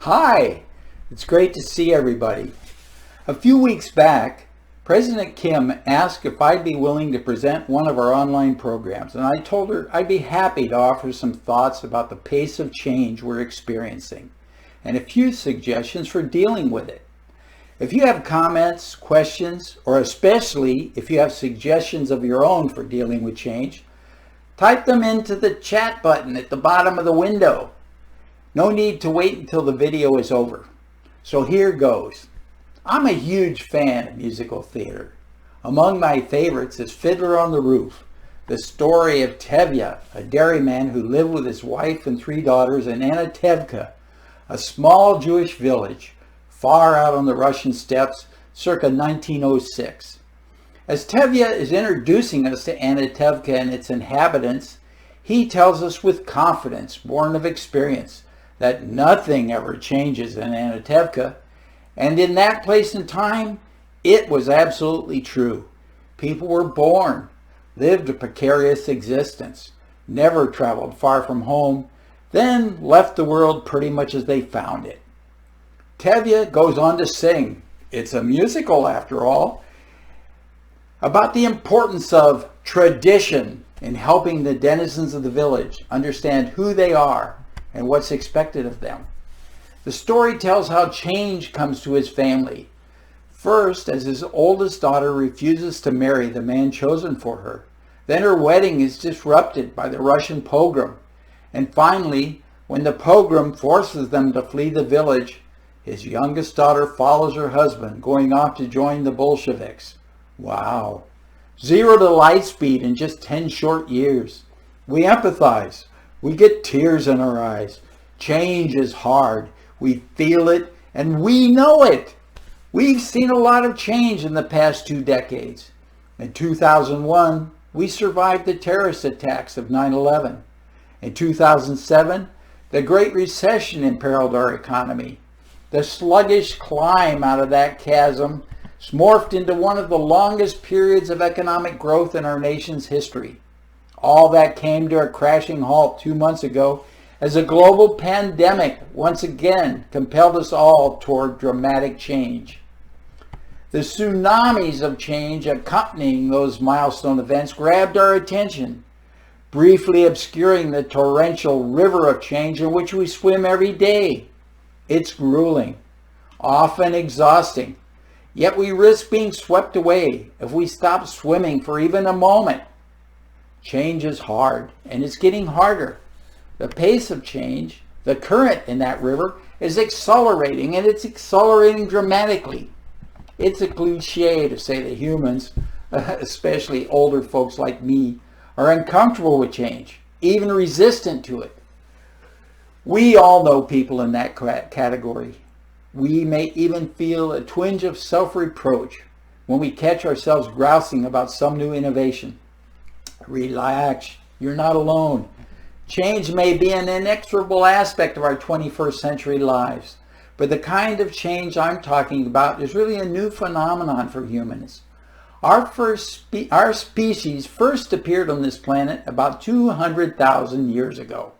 Hi, it's great to see everybody. A few weeks back, President Kim asked if I'd be willing to present one of our online programs, and I told her I'd be happy to offer some thoughts about the pace of change we're experiencing and a few suggestions for dealing with it. If you have comments, questions, or especially if you have suggestions of your own for dealing with change, type them into the chat button at the bottom of the window. No need to wait until the video is over. So here goes. I'm a huge fan of musical theater. Among my favorites is Fiddler on the Roof, the story of Tevye, a dairyman who lived with his wife and 3 daughters in Anatevka, a small Jewish village far out on the Russian steppes circa 1906. As Tevye is introducing us to Anatevka and its inhabitants, he tells us with confidence, born of experience, that nothing ever changes in Anatevka, and in that place and time, it was absolutely true. People were born, lived a precarious existence, never traveled far from home, then left the world pretty much as they found it. Tevye goes on to sing, it's a musical after all, about the importance of tradition in helping the denizens of the village understand who they are and what's expected of them. The story tells how change comes to his family. First, as his oldest daughter refuses to marry the man chosen for her. Then her wedding is disrupted by the Russian pogrom. And finally, when the pogrom forces them to flee the village, his youngest daughter follows her husband, going off to join the Bolsheviks. Wow. 0 to light speed in just 10 short years. We empathize. We get tears in our eyes. Change is hard. We feel it and we know it. We've seen a lot of change in the past 2 decades. In 2001, we survived the terrorist attacks of 9/11. In 2007, the Great Recession imperiled our economy. The sluggish climb out of that chasm morphed into one of the longest periods of economic growth in our nation's history. All that came to a crashing halt 2 months ago as a global pandemic once again compelled us all toward dramatic change. The tsunamis of change accompanying those milestone events grabbed our attention, briefly obscuring the torrential river of change in which we swim every day. It's grueling, often exhausting, yet we risk being swept away if we stop swimming for even a moment. Change is hard, and it's getting harder. The pace of change, the current in that river, is accelerating, and it's accelerating dramatically. It's a cliche to say that humans, especially older folks like me, are uncomfortable with change, even resistant to it. We all know people in that category. We may even feel a twinge of self-reproach when we catch ourselves grousing about some new innovation. Relax, you're not alone. Change may be an inexorable aspect of our 21st century lives, but the kind of change I'm talking about is really a new phenomenon for humans. Our species first appeared on this planet about 200,000 years ago.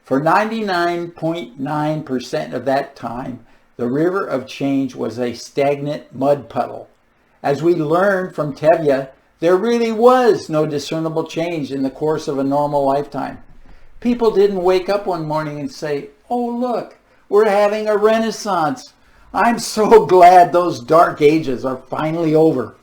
For 99.9% of that time, the river of change was a stagnant mud puddle. As we learned from Tevye, there really was no discernible change in the course of a normal lifetime. People didn't wake up one morning and say, "Oh look, we're having a renaissance. I'm so glad those dark ages are finally over."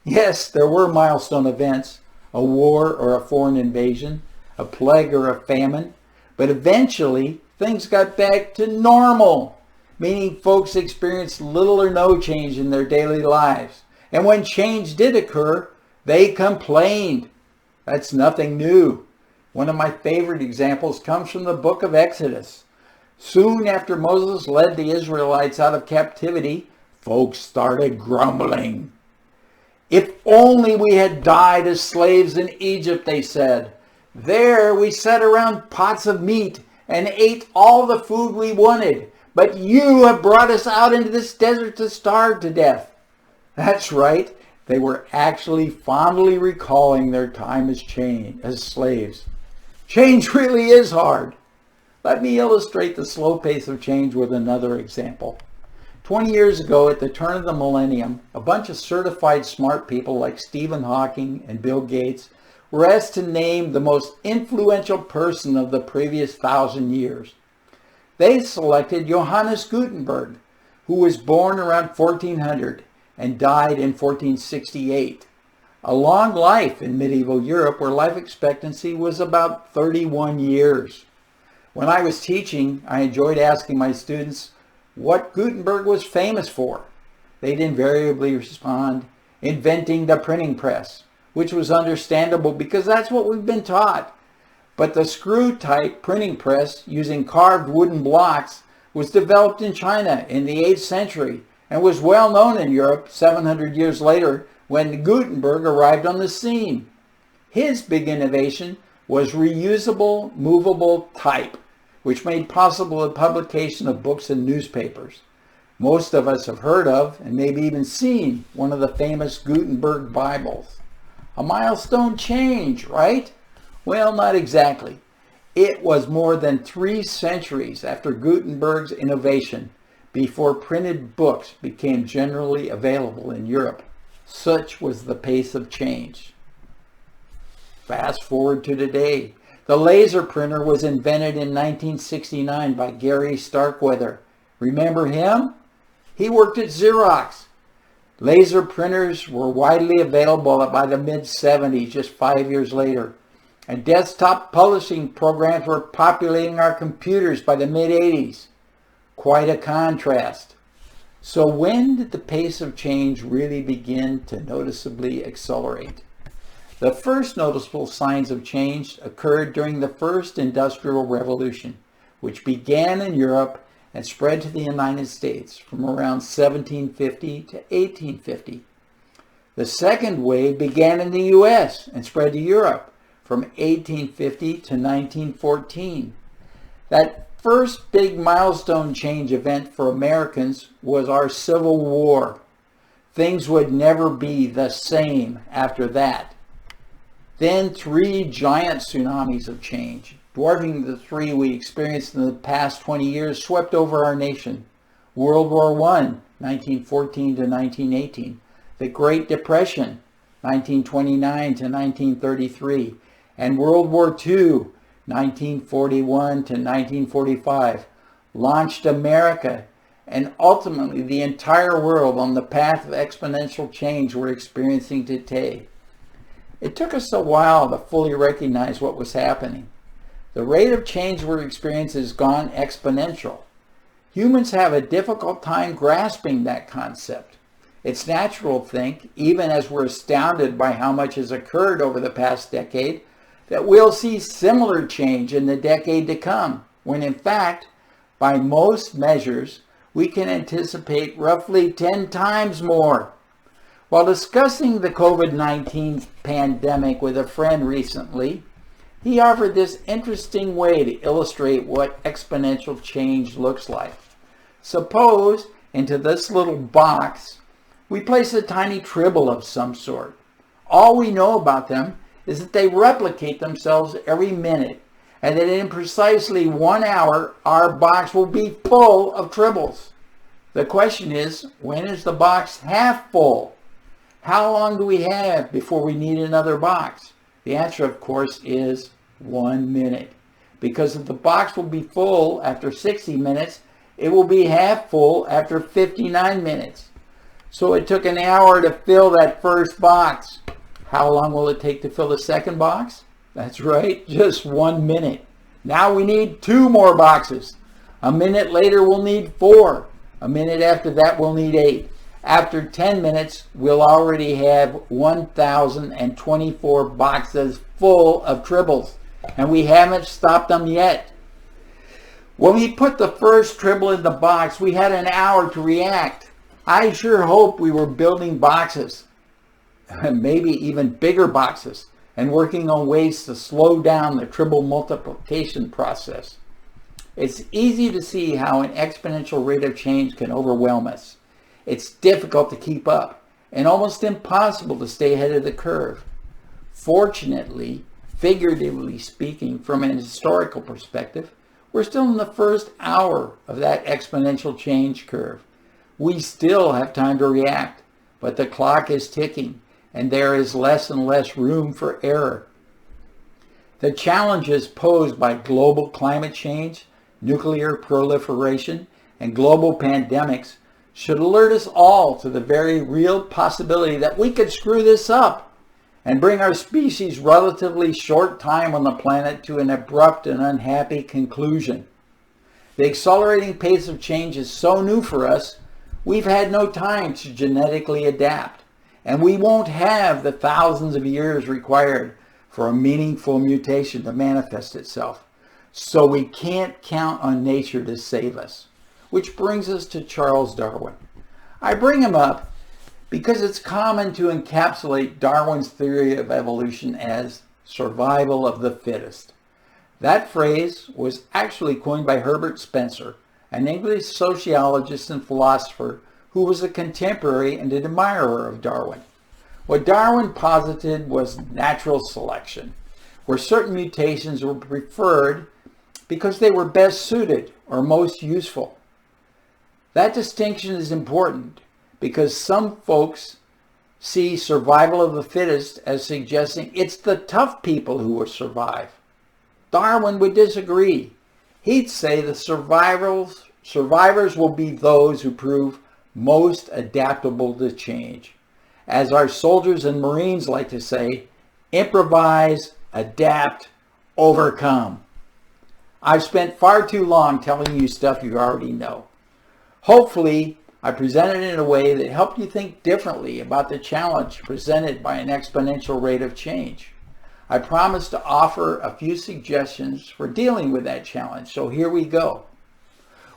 Yes, there were milestone events, a war or a foreign invasion, a plague or a famine, but eventually things got back to normal, meaning folks experienced little or no change in their daily lives. And when change did occur, they complained. That's nothing new. One of my favorite examples comes from the book of Exodus. Soon after Moses led the Israelites out of captivity, folks started grumbling. "If only we had died as slaves in Egypt," they said. "There we sat around pots of meat and ate all the food we wanted. But you have brought us out into this desert to starve to death." That's right. They were actually fondly recalling their time as slaves. Change really is hard. Let me illustrate the slow pace of change with another example. 20 years ago, at the turn of the millennium, a bunch of certified smart people like Stephen Hawking and Bill Gates were asked to name the most influential person of the previous 1,000 years. They selected Johannes Gutenberg, who was born around 1400 and died in 1468. A long life in medieval Europe, where life expectancy was about 31 years. When I was teaching, I enjoyed asking my students what Gutenberg was famous for. They'd invariably respond, inventing the printing press, which was understandable because that's what we've been taught. But the screw-type printing press using carved wooden blocks was developed in China in the 8th century and was well known in Europe 700 years later when Gutenberg arrived on the scene. His big innovation was reusable, movable type, which made possible the publication of books and newspapers. Most of us have heard of and maybe even seen one of the famous Gutenberg Bibles. A milestone change, right? Well, not exactly. It was more than 3 centuries after Gutenberg's innovation before printed books became generally available in Europe. Such was the pace of change. Fast forward to today. The laser printer was invented in 1969 by Gary Starkweather. Remember him? He worked at Xerox. Laser printers were widely available by the mid-70s, just 5 years later. And desktop publishing programs were populating our computers by the mid-80s. Quite a contrast. So when did the pace of change really begin to noticeably accelerate? The first noticeable signs of change occurred during the first Industrial Revolution, which began in Europe and spread to the United States from around 1750 to 1850. The second wave began in the U.S. and spread to Europe from 1850 to 1914. That first big milestone change event for Americans was our Civil War. Things would never be the same after that. Then 3 giant tsunamis of change, dwarfing the 3 we experienced in the past 20 years, swept over our nation. World War I, 1914 to 1918. The Great Depression, 1929 to 1933. And World War II, 1941 to 1945, launched America and ultimately the entire world on the path of exponential change we're experiencing today. It took us a while to fully recognize what was happening. The rate of change we're experiencing has gone exponential. Humans have a difficult time grasping that concept. It's natural to think, even as we're astounded by how much has occurred over the past decade, that we'll see similar change in the decade to come, when in fact, by most measures, we can anticipate roughly 10 times more. While discussing the COVID-19 pandemic with a friend recently, he offered this interesting way to illustrate what exponential change looks like. Suppose into this little box we place a tiny tribble of some sort. All we know about them is that they replicate themselves every minute, and that in precisely 1 hour our box will be full of tribbles. The question is, when is the box half full? How long do we have before we need another box? The answer, of course, is 1 minute. Because if the box will be full after 60 minutes, it will be half full after 59 minutes. So it took an hour to fill that first box. How long will it take to fill the second box? That's right, just 1 minute. Now we need 2 more boxes. A minute later, we'll need 4. A minute after that, we'll need 8. After 10 minutes, we'll already have 1,024 boxes full of tribbles, and we haven't stopped them yet. When we put the first tribble in the box, we had an hour to react. I sure hope we were building boxes, maybe even bigger boxes, and working on ways to slow down the tribble multiplication process. It's easy to see how an exponential rate of change can overwhelm us. It's difficult to keep up and almost impossible to stay ahead of the curve. Fortunately, figuratively speaking, from an historical perspective, We're still in the first hour of that exponential change curve. We still have time to react, but the clock is ticking, and there is less and less room for error. The challenges posed by global climate change, nuclear proliferation, and global pandemics should alert us all to the very real possibility that we could screw this up and bring our species' relatively short time on the planet to an abrupt and unhappy conclusion. The accelerating pace of change is so new for us, we've had no time to genetically adapt, and we won't have the thousands of years required for a meaningful mutation to manifest itself. So we can't count on nature to save us. Which brings us to Charles Darwin. I bring him up because it's common to encapsulate Darwin's theory of evolution as survival of the fittest. That phrase was actually coined by Herbert Spencer, an English sociologist and philosopher who was a contemporary and an admirer of Darwin. What Darwin posited was natural selection, where certain mutations were preferred because they were best suited or most useful. That distinction is important because some folks see survival of the fittest as suggesting it's the tough people who will survive. Darwin would disagree. He'd say the survivors will be those who prove most adaptable to change. As our soldiers and Marines like to say, improvise, adapt, overcome. I've spent far too long telling you stuff you already know. Hopefully, I presented it in a way that helped you think differently about the challenge presented by an exponential rate of change. I promise to offer a few suggestions for dealing with that challenge, so here we go.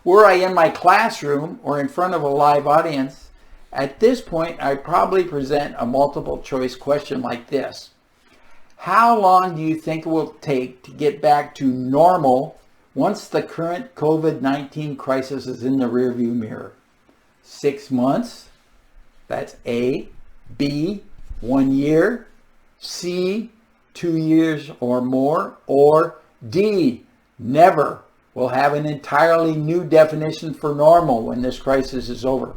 Were I in my classroom or in front of a live audience, at this point I'd probably present a multiple choice question like this. How long do you think it will take to get back to normal once the current COVID-19 crisis is in the rearview mirror? 6 months? That's A. B. 1 year. C. 2 years or more. Or D. Never. We'll have an entirely new definition for normal when this crisis is over.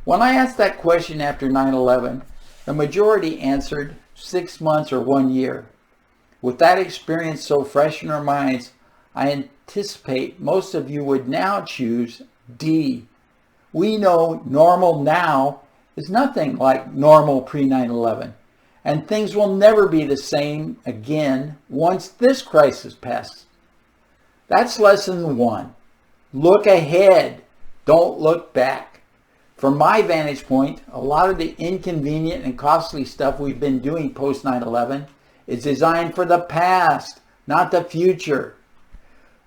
When I asked that question after 9/11, the majority answered 6 months or 1 year. With that experience so fresh in our minds, I anticipate most of you would now choose D. We know normal now is nothing like normal pre-9/11, and things will never be the same again once this crisis passes. That's lesson 1. Look ahead, don't look back. From my vantage point, a lot of the inconvenient and costly stuff we've been doing post 9/11 is designed for the past, not the future.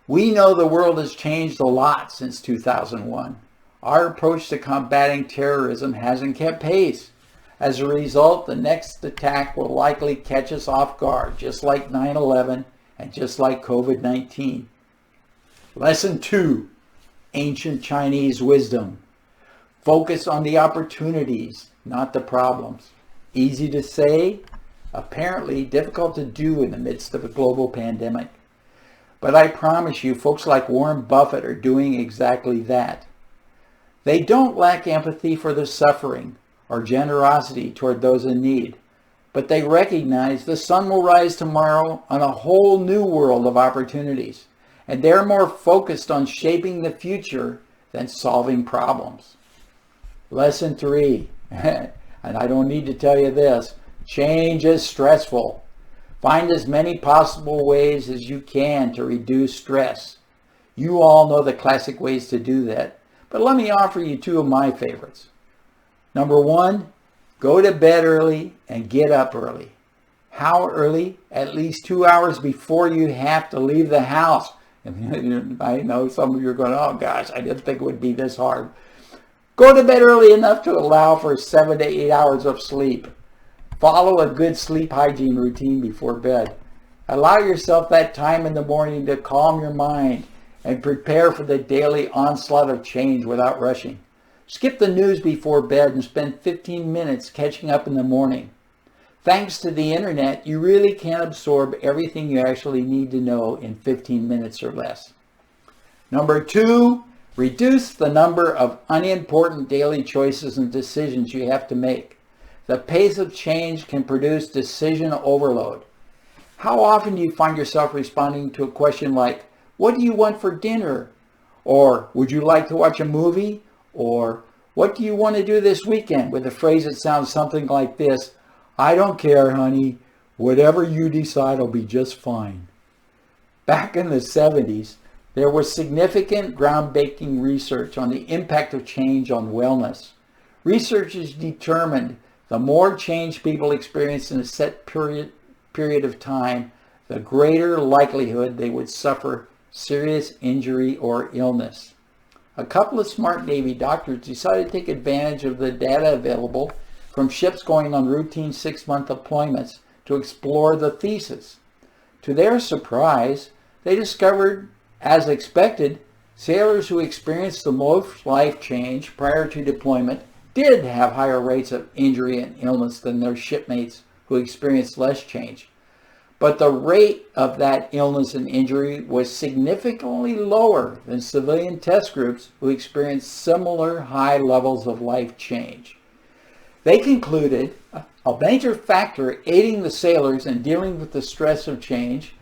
We know the world has changed a lot since 2001. Our approach to combating terrorism hasn't kept pace. As a result, the next attack will likely catch us off guard, just like 9/11 and just like COVID-19. Lesson 2, ancient Chinese wisdom. Focus on the opportunities, not the problems. Easy to say, apparently difficult to do in the midst of a global pandemic. But I promise you, folks like Warren Buffett are doing exactly that. They don't lack empathy for the suffering or generosity toward those in need, but they recognize the sun will rise tomorrow on a whole new world of opportunities, and they're more focused on shaping the future than solving problems. Lesson 3, and I don't need to tell you this, change is stressful. Find as many possible ways as you can to reduce stress. You all know the classic ways to do that, but let me offer you 2 of my favorites. Number 1, go to bed early and get up early. How early? At least 2 hours before you have to leave the house. And I know some of you are going, oh gosh, I didn't think it would be this hard. Go to bed early enough to allow for 7 to 8 hours of sleep. Follow a good sleep hygiene routine before bed. Allow yourself that time in the morning to calm your mind and prepare for the daily onslaught of change without rushing. Skip the news before bed and spend 15 minutes catching up in the morning. Thanks to the internet, you really can absorb everything you actually need to know in 15 minutes or less. Number 2, reduce the number of unimportant daily choices and decisions you have to make. The pace of change can produce decision overload. How often do you find yourself responding to a question like, what do you want for dinner? Or, would you like to watch a movie? Or, what do you want to do this weekend? With a phrase that sounds something like this, I don't care, honey. Whatever you decide will be just fine. Back in the 70s, there was significant groundbreaking research on the impact of change on wellness. Researchers determined the more change people experienced in a set period of time, the greater likelihood they would suffer serious injury or illness. A couple of smart Navy doctors decided to take advantage of the data available from ships going on routine 6-month deployments to explore the thesis. To their surprise, they discovered, as expected, sailors who experienced the most life change prior to deployment did have higher rates of injury and illness than their shipmates who experienced less change. But the rate of that illness and injury was significantly lower than civilian test groups who experienced similar high levels of life change. They concluded a major factor aiding the sailors in dealing with the stress of change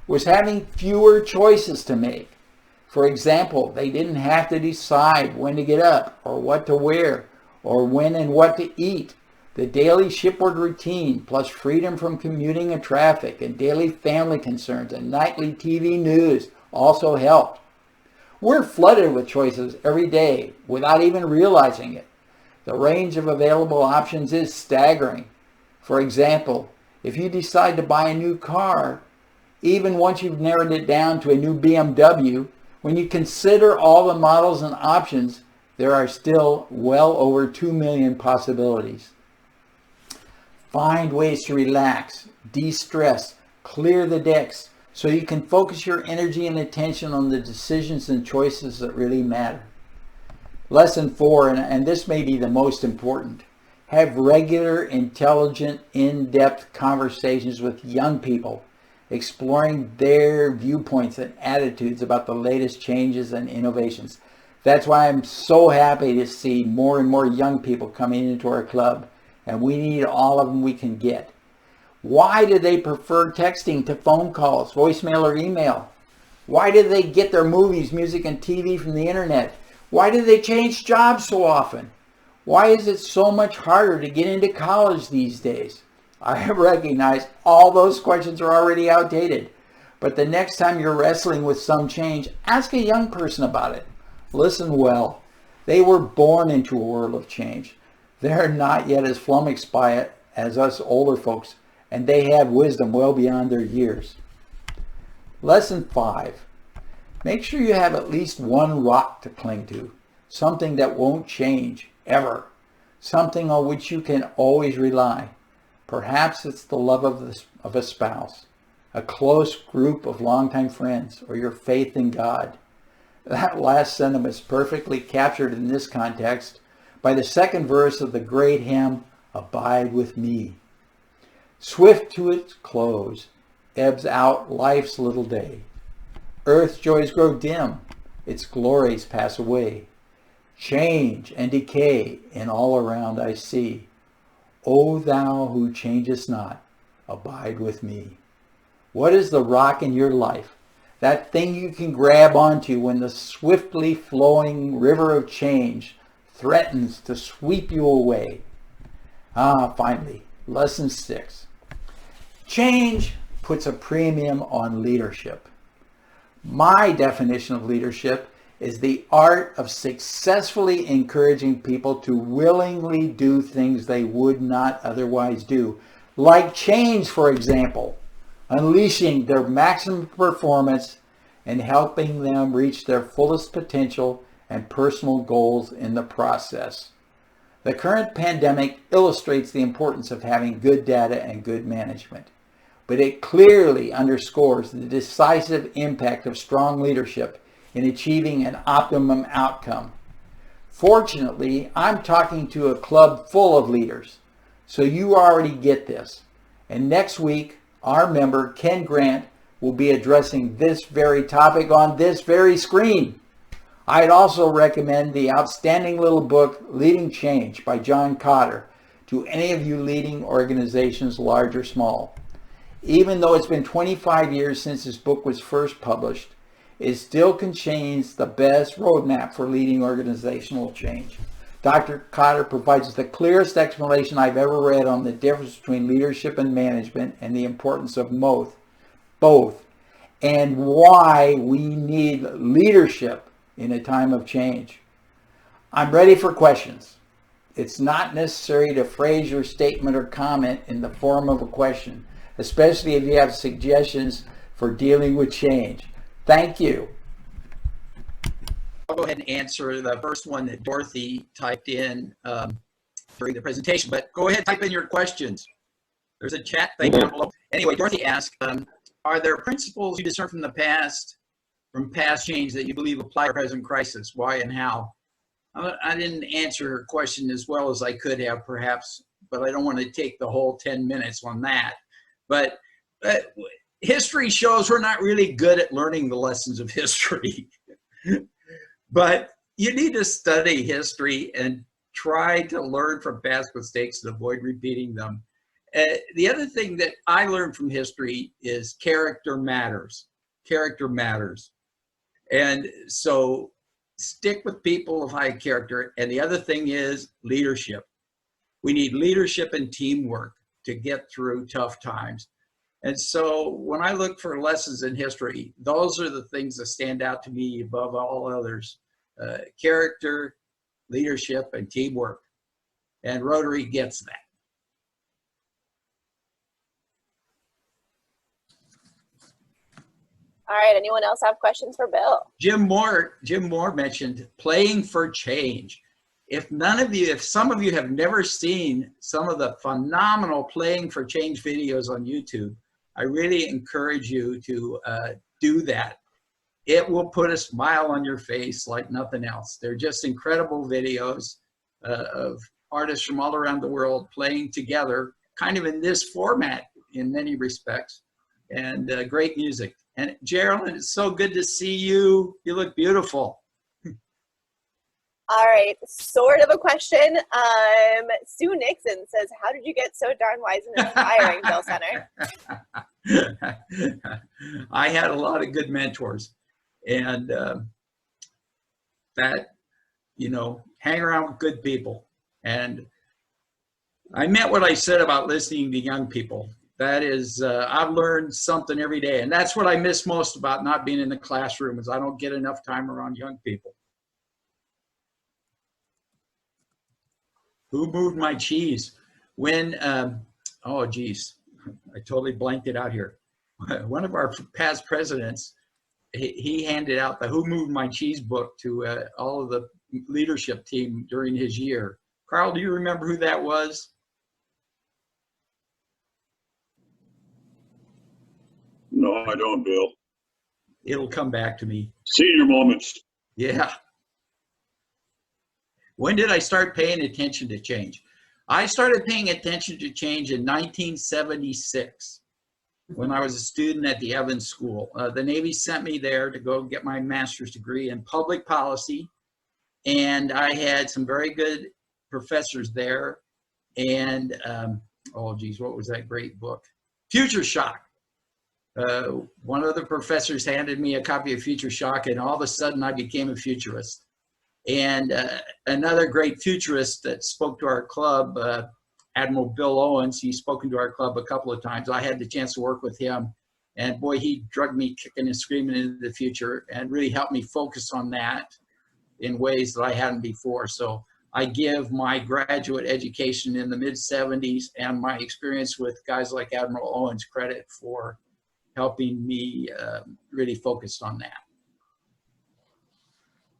was having fewer choices to make. For example, they didn't have to decide when to get up or what to wear or when and what to eat. The daily shipboard routine, plus freedom from commuting and traffic and daily family concerns and nightly TV news also helped. We're flooded with choices every day without even realizing it. The range of available options is staggering. For example, if you decide to buy a new car, even once you've narrowed it down to a new BMW, when you consider all the models and options, there are still well over 2 million possibilities. Find ways to relax, de-stress, clear the decks, so you can focus your energy and attention on the decisions and choices that really matter. Lesson 4, and this may be the most important, have regular, intelligent, in-depth conversations with young people, exploring their viewpoints and attitudes about the latest changes and innovations. That's why I'm so happy to see more and more young people coming into our club, and we need all of them we can get. Why do they prefer texting to phone calls, voicemail, or email? Why do they get their movies, music, and TV from the internet? Why do they change jobs so often? Why is it so much harder to get into college these days? I recognize all those questions are already outdated, but the next time you're wrestling with some change, ask a young person about it. Listen well. They were born into a world of change. They're not yet as flummoxed by it as us older folks, and they have wisdom well beyond their years. Lesson 5. Make sure you have at least one rock to cling to, something that won't change, ever, something on which you can always rely. Perhaps it's the love of a spouse, a close group of longtime friends, or your faith in God. That last sentiment is perfectly captured in this context by the second verse of the great hymn, Abide with Me. Swift to its close, ebbs out life's little day. Earth's joys grow dim, its glories pass away. Change and decay in all around I see. O thou who changest not, abide with me. What is the rock in your life? That thing you can grab onto when the swiftly flowing river of change threatens to sweep you away. Finally, lesson 6. Change puts a premium on leadership. My definition of leadership is the art of successfully encouraging people to willingly do things they would not otherwise do, like change, for example, unleashing their maximum performance and helping them reach their fullest potential and personal goals in the process. The current pandemic illustrates the importance of having good data and good management, but it clearly underscores the decisive impact of strong leadership in achieving an optimum outcome. Fortunately, I'm talking to a club full of leaders, so you already get this. And next week, our member, Ken Grant, will be addressing this very topic on this very screen. I'd also recommend the outstanding little book, Leading Change by John Cotter, to any of you leading organizations, large or small. Even though it's been 25 years since this book was first published, it still contains the best roadmap for leading organizational change. Dr. Cotter provides the clearest explanation I've ever read on the difference between leadership and management and the importance of both, and why we need leadership in a time of change. I'm ready for questions. It's not necessary to phrase your statement or comment in the form of a question, especially if you have suggestions for dealing with change. Thank you. I'll go ahead and answer the first one that Dorothy typed in during the presentation, but go ahead, type in your questions. There's a chat thing down below. Anyway, Dorothy asked, are there principles you discern from past change that you believe apply to present crisis? Why and how? I didn't answer her question as well as I could have, perhaps, but I don't want to take the whole 10 minutes on that. But history shows we're not really good at learning the lessons of history. But you need to study history and try to learn from past mistakes and avoid repeating them. The other thing that I learned from history is character matters. Character matters. And so stick with people of high character. And the other thing is leadership. We need leadership and teamwork to get through tough times. And so when I look for lessons in history, those are the things that stand out to me above all others. Character, leadership, and teamwork. And Rotary gets that. All right, anyone else have questions for Bill? Jim Moore mentioned playing for change. If some of you have never seen some of the phenomenal playing for change videos on YouTube, I really encourage you to do that. It will put a smile on your face like nothing else. They're just incredible videos of artists from all around the world playing together, kind of in this format in many respects, and great music. And Geraldine, it's so good to see you. You look beautiful. All right, sort of a question. Sue Nixon says, how did you get so darn wise and inspiring, Bill Center? I had a lot of good mentors. And hang around with good people. And I meant what I said about listening to young people. That is, I've learned something every day. And that's what I miss most about not being in the classroom, is I don't get enough time around young people. Who moved my cheese? When, oh geez, I totally blanked it out here. One of our past presidents, he handed out the Who Moved My Cheese book to all of the leadership team during his year. Carl, do you remember who that was? No, I don't, Bill. It'll come back to me. Senior moments. Yeah. When did I start paying attention to change? I started paying attention to change in 1976 when I was a student at the Evans School. The Navy sent me there to go get my master's degree in public policy. And I had some very good professors there. And, oh geez, what was that great book? Future Shock. One of the professors handed me a copy of Future Shock, and all of a sudden I became a futurist. And another great futurist that spoke to our club, Admiral Bill Owens, he's spoken to our club a couple of times. I had the chance to work with him, and boy, he drugged me kicking and screaming into the future and really helped me focus on that in ways that I hadn't before. So I give my graduate education in the mid-70s and my experience with guys like Admiral Owens credit for helping me really focus on that.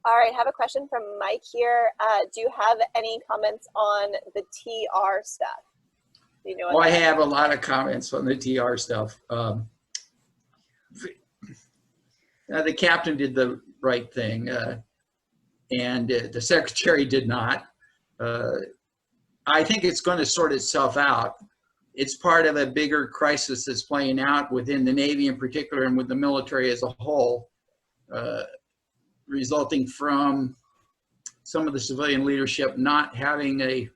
All right, I have a question from Mike here. Do you have any comments on the TR stuff? Do you know what I have a lot of comments on the TR stuff. The captain did the right thing, and the secretary did not. I think it's going to sort itself out. It's part of a bigger crisis that's playing out within the Navy in particular and with the military as a whole. resulting from some of the civilian leadership not having a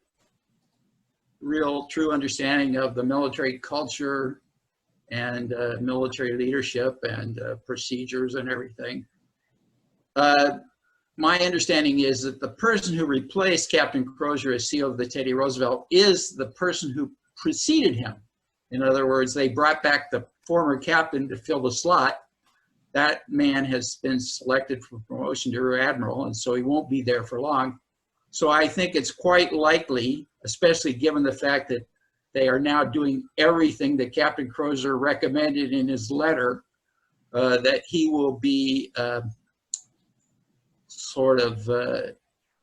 real true understanding of the military culture and military leadership and procedures and everything. My understanding is that the person who replaced Captain Crozier as CEO of the Teddy Roosevelt is the person who preceded him. In other words, they brought back the former captain to fill the slot. That man has been selected for promotion to rear admiral, and so he won't be there for long. So I think it's quite likely, especially given the fact that they are now doing everything that Captain Crozier recommended in his letter, that he will be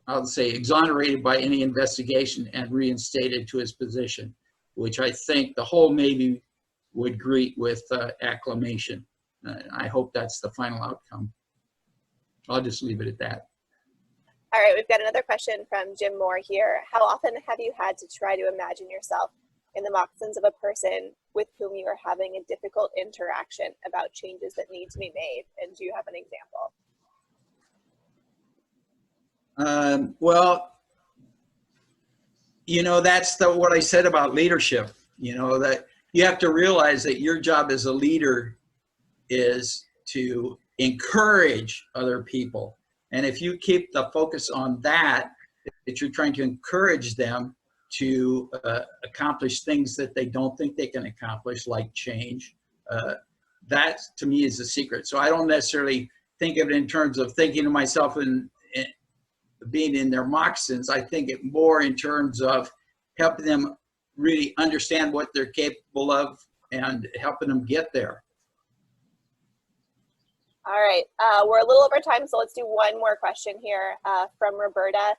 I'll say, exonerated by any investigation and reinstated to his position, which I think the whole Navy would greet with acclamation. I hope that's the final outcome. I'll just leave it at that. All right, we've got another question from Jim Moore here. How often have you had to try to imagine yourself in the moccasins of a person with whom you are having a difficult interaction about changes that need to be made? And do you have an example? Well, you know, that's what I said about leadership. You know, that you have to realize that your job as a leader is to encourage other people. And if you keep the focus on that you're trying to encourage them to accomplish things that they don't think they can accomplish, like change, that to me is the secret. So I don't necessarily think of it in terms of thinking of myself in being in their moccasins. I think it more in terms of helping them really understand what they're capable of and helping them get there. All right, we're a little over time, so let's do one more question here from Roberta.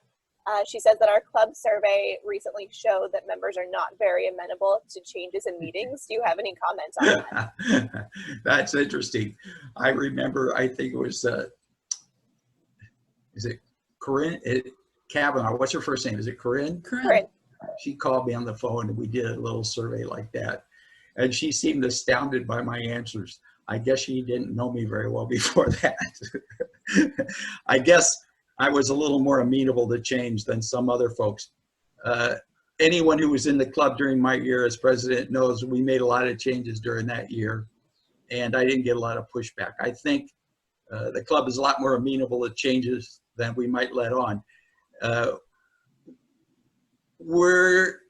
She says that our club survey recently showed that members are not very amenable to changes in meetings. Do you have any comments on that? That's interesting. I remember, I think it was, is it Corinne Kavanaugh? What's her first name? Is it Corinne? Corinne. She called me on the phone and we did a little survey like that. And she seemed astounded by my answers. I guess she didn't know me very well before that. I guess I was a little more amenable to change than some other folks. Anyone who was in the club during my year as president knows we made a lot of changes during that year, and I didn't get a lot of pushback. I think the club is a lot more amenable to changes than we might let on. We're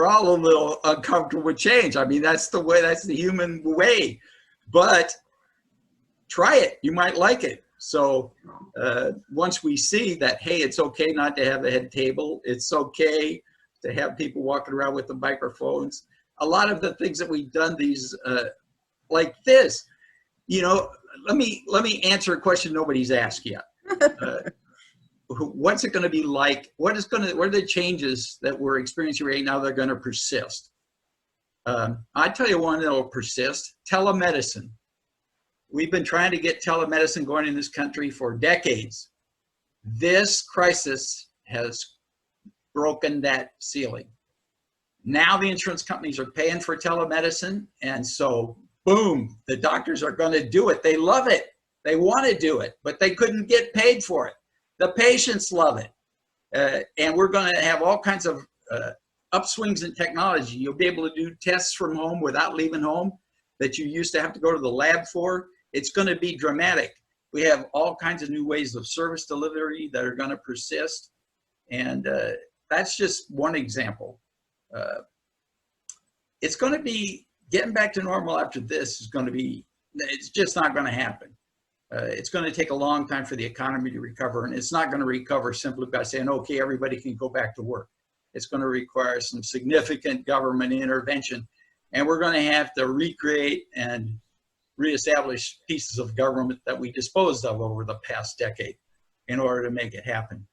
all a little uncomfortable with change. I mean, that's the way, that's the human way, but try it, you might like it. So once we see that, hey, it's okay not to have a head table, it's okay to have people walking around with the microphones. A lot of the things that we've done, these like this, you know, let me answer a question nobody's asked yet. What's it going to be like? What are the changes that we're experiencing right now that are going to persist? I tell you one that'll persist: telemedicine. We've been trying to get telemedicine going in this country for decades. This crisis has broken that ceiling. Now the insurance companies are paying for telemedicine, and so boom, the doctors are going to do it. They love it. They want to do it, but they couldn't get paid for it. The patients love it. And we're going to have all kinds of upswings in technology. You'll be able to do tests from home without leaving home that you used to have to go to the lab for. It's going to be dramatic. We have all kinds of new ways of service delivery that are going to persist. And that's just one example. It's going to be getting back to normal after this is going to be, it's just not going to happen. It's going to take a long time for the economy to recover, and it's not going to recover simply by saying, okay, everybody can go back to work. It's going to require some significant government intervention, and we're going to have to recreate and reestablish pieces of government that we disposed of over the past decade in order to make it happen.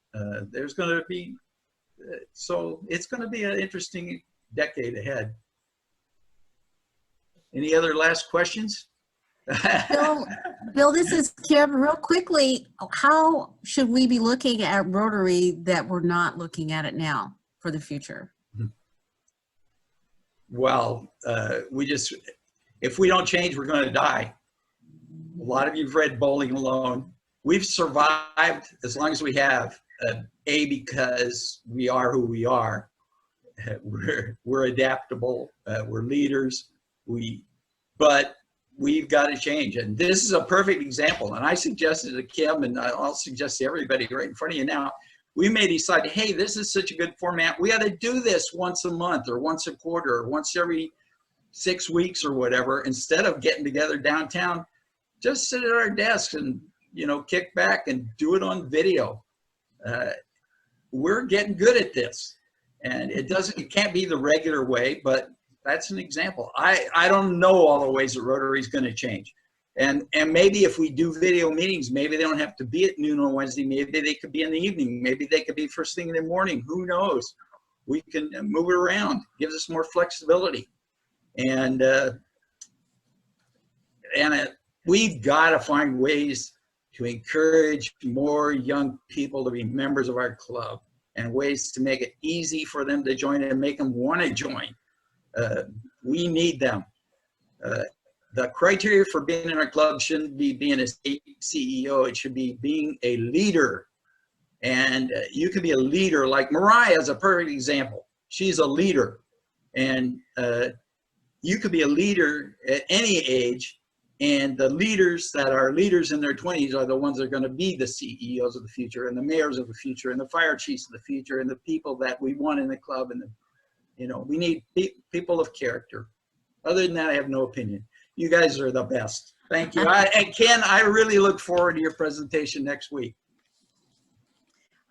There's going to be, so it's going to be an interesting decade ahead. Any other last questions? Bill, this is Kim. Real quickly, how should we be looking at Rotary that we're not looking at it now for the future? Well, if we don't change, we're going to die. lot of you've read Bowling Alone. We've survived as long as we have, because we are who we are. We're adaptable, we're leaders, but we've got to change. And this is a perfect example. And I suggested to Kim, and I'll suggest to everybody right in front of you now, we may decide, hey, this is such a good format. We ought to do this once a month or once a quarter or once every 6 weeks or whatever, instead of getting together downtown. Just sit at our desks and, kick back and do it on video. We're getting good at this, and it can't be the regular way, but that's an example. I don't know all the ways that Rotary is going to change. And maybe if we do video meetings, maybe they don't have to be at noon on Wednesday. Maybe they could be in the evening. Maybe they could be first thing in the morning. Who knows? We can move it around. Gives us more flexibility. And we've got to find ways to encourage more young people to be members of our club, and ways to make it easy for them to join and make them want to join. We need them. The criteria for being in our club shouldn't be being a CEO. It should be being a leader. And you can be a leader, like Mariah is a perfect example. She's a leader. And you could be a leader at any age. And the leaders that are leaders in their 20s are the ones that are going to be the CEOs of the future, and the mayors of the future, and the fire chiefs of the future, and the people that we want in the club. And we need people of character. Other than that, I have no opinion. You guys are the best. Thank you. And Ken, I really look forward to your presentation next week.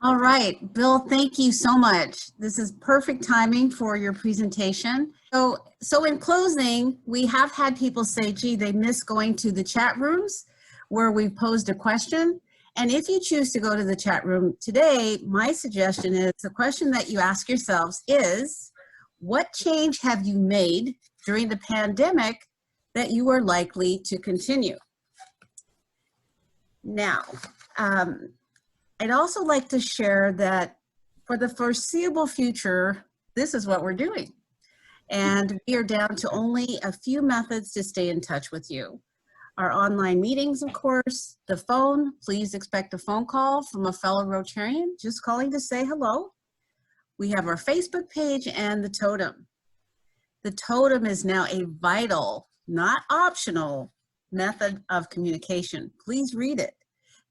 All right, Bill, thank you so much. This is perfect timing for your presentation. So in closing, we have had people say, gee, they miss going to the chat rooms where we posed a question. And if you choose to go to the chat room today, my suggestion is the question that you ask yourselves is, what change have you made during the pandemic that you are likely to continue? Now, I'd also like to share that for the foreseeable future, this is what we're doing. And we are down to only a few methods to stay in touch with you. Our online meetings, of course, the phone, please expect a phone call from a fellow Rotarian, just calling to say hello. We have our Facebook page and the totem. The totem is now a vital, not optional, method of communication. Please read it.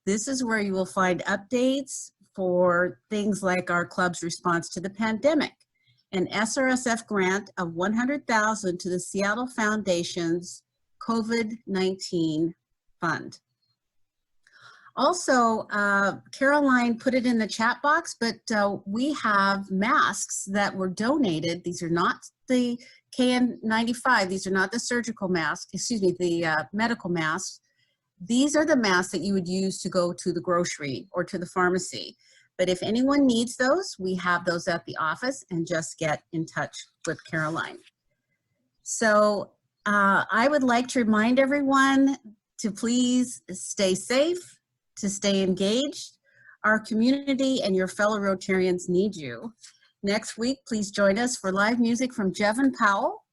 This is where you will find updates for things like our club's response to the pandemic, an SRSF grant of $100,000 to the Seattle Foundation's COVID-19 fund. Also, Caroline put it in the chat box, but we have masks that were donated. These are not the KN95. These are not the surgical masks, excuse me, the medical masks. These are the masks that you would use to go to the grocery or to the pharmacy. But if anyone needs those, we have those at the office, and just get in touch with Caroline. So I would like to remind everyone to please stay safe, to stay engaged. Our community and your fellow Rotarians need you. Next week, please join us for live music from Jevin Powell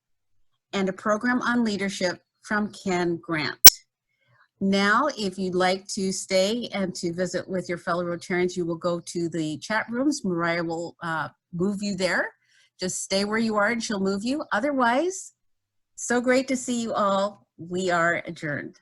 and a program on leadership from Ken Grant. Now, if you'd like to stay and to visit with your fellow Rotarians, you will go to the chat rooms. Mariah will move you there. Just stay where you are and she'll move you. Otherwise, so great to see you all. We are adjourned.